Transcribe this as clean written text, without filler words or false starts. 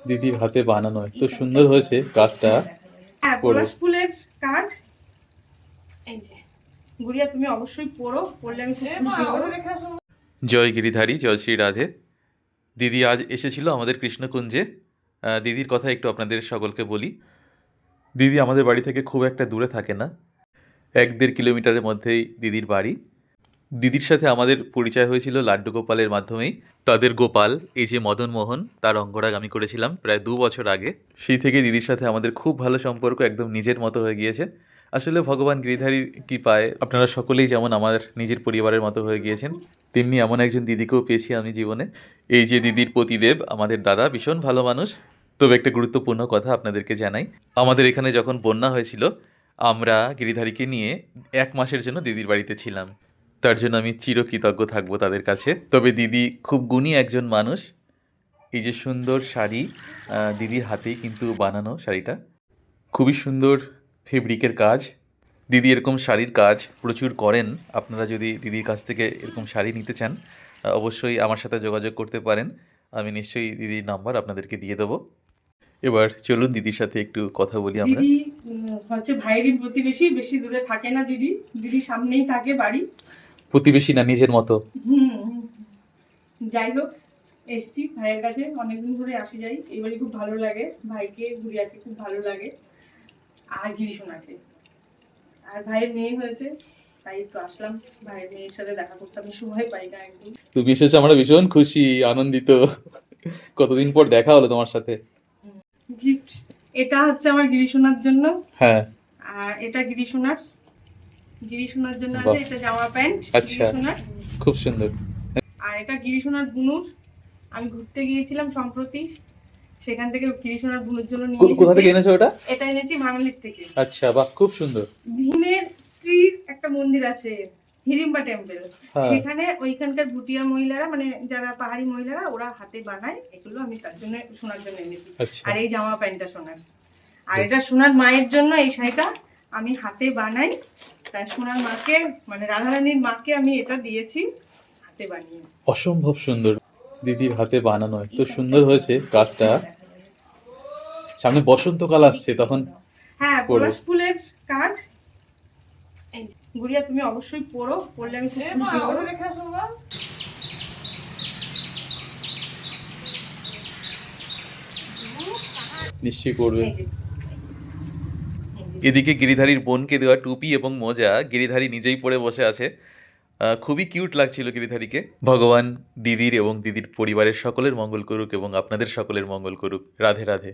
দিদির হাতে বানানো এত সুন্দর হয়েছে কাজটা। হ্যাঁ, পড়ো। পলাশ ফুলের কাজ। এই যে গুড়িয়া, তুমি অবশ্যই পড়ো, পড়লে আমি খুব খুশি হব। জয় গিরিধারী, জয় শ্রী রাধে। দিদি আজ এসেছিল আমাদের কৃষ্ণকুঞ্জে। দিদির কথা একটু আপনাদের সকলকে বলি। দিদি আমাদের বাড়ি থেকে খুব একটা দূরে থাকে না, 1-1.5 কিলোমিটারের মধ্যেই দিদির বাড়ি। দিদির সাথে আমাদের পরিচয় হয়েছিল লাড্ডু গোপালের মাধ্যমেই। তাদের গোপাল, এই যে মদন মোহন, তার অঙ্গরাগ আমি করেছিলাম প্রায় 2 বছর আগে। সেই থেকে দিদির সাথে আমাদের খুব ভালো সম্পর্ক, একদম নিজের মতো হয়ে গিয়েছে। আসলে ভগবান গিরিধারীর কৃপায় আপনারা সকলেই যেমন আমার নিজের পরিবারের মতো হয়ে গিয়েছেন, তেমনি এমন একজন দিদিকেও পেয়েছি আমি জীবনে। এই যে দিদির পতিদেব, আমাদের দাদা, ভীষণ ভালো মানুষ। তবে একটা গুরুত্বপূর্ণ কথা আপনাদেরকে জানাই, আমাদের এখানে যখন বন্যা হয়েছিল, আমরা গিরিধারীকে নিয়ে 1 মাসের জন্য দিদির বাড়িতে ছিলাম। তার জন্য আমি চিরকৃতজ্ঞ থাকবো তাদের কাছে। তবে দিদি খুব গুণী একজন মানুষ। এই যে সুন্দর শাড়ি, দিদির হাতেই কিন্তু বানানো শাড়িটা, খুবই সুন্দর ফেব্রিকের কাজ। দিদি এরকম শাড়ির কাজ প্রচুর করেন। আপনারা যদি দিদির কাছ থেকে এরকম শাড়ি নিতে চান, অবশ্যই আমার সাথে যোগাযোগ করতে পারেন। আমি নিশ্চয়ই দিদির নাম্বার আপনাদেরকে দিয়ে দেবো। এবার চলুন দিদির সাথে একটু কথা বলি আমরা। দিদি হচ্ছে ভাইয়েরই প্রতিবেশী, বেশি দূরে থাকে না দিদি। দিদি সামনেই থাকে বাড়ি। প্রতিবেশী না, নিজের মতো। হুম। যাই হোক, এসছি ভাইয়ের কাছে, অনেকদিন ধরে আসি যাই। এবারে খুব ভালো লাগে, ভাইকে গুড়িয়াকে খুব ভালো লাগে, আর গিরিশোনাকে। আর ভাইয়ের মেয়ে হয়েছে, তাই একটু আসলাম। ভাইয়ের মেয়ের সাথে দেখা করতে আমি সময় পাই না একদম। তুমি এসেছো, আমরা ভীষণ খুশি, আনন্দিত। কতদিন পর দেখা হলো তোমার সাথে। গিফট, এটা হচ্ছে আমার গিরিশোনার জন্য। হ্যাঁ। আর এটা গিরিশোনার জন্য বাহ। আছে। এটা জামা প্যান্ট আচ্ছা, গিরিশোনার। খুব সুন্দর। আর এটা গিরিশোনার বুনুর। আমি ঘুরতে গিয়েছিলাম সম্প্রতি, সেখান থেকে গিরিশোনার বুনুর জন্য নিয়ে কোথা থেকে এসেছি। এনেছো ওটা? এটা এনেছি বাঙালির থেকে। আচ্ছা, বাহ, খুব সুন্দর। ভীমের স্ত্রীর একটা মন্দির আছে, হিড়িম্বা টেম্পল। হ্যাঁ। সেখানে ওইখানকার ভুটিয়া মহিলারা, মানে যারা পাহাড়ি মহিলারা, ওরা হাতে বানায় এগুলো। আমি তার জন্য সোনার জন্য এনেছি। আচ্ছা। আর এই জামা প্যান্টটা সোনার। আর বেশ। এটা সোনার মায়ের জন্য, এই শাড়িটা আমি হাতে বানাই। তাই সোনার মাকে, মানে রাধারানীর মাকে আমি এটা দিয়েছি হাতে বানিয়ে। অসম্ভব সুন্দর। দিদির হাতে বানানো এত সুন্দর হয়েছে কাজটা। সামনে বসন্তকাল আসছে, তখন হ্যাঁ, পড়ো। পলাশ ফুলের কাজ। এই যে, গুড়িয়া, তুমি অবশ্যই পড়ো, পড়লে আমি খুব খুশি হব। নিশ্চয়ই পড়বে। এই যে, এদিকে গিরিধারীর বোনকে দেওয়া টুপি এবং মোজা গিরিধারী নিজেই পরে বসে আছে। খুবই কিউট লাগছিল গিরিধারীকে। ভগবান দিদির এবং দিদির পরিবারের সকলের মঙ্গল করুক এবং আপনাদের সকলের মঙ্গল করুক। রাধে রাধে।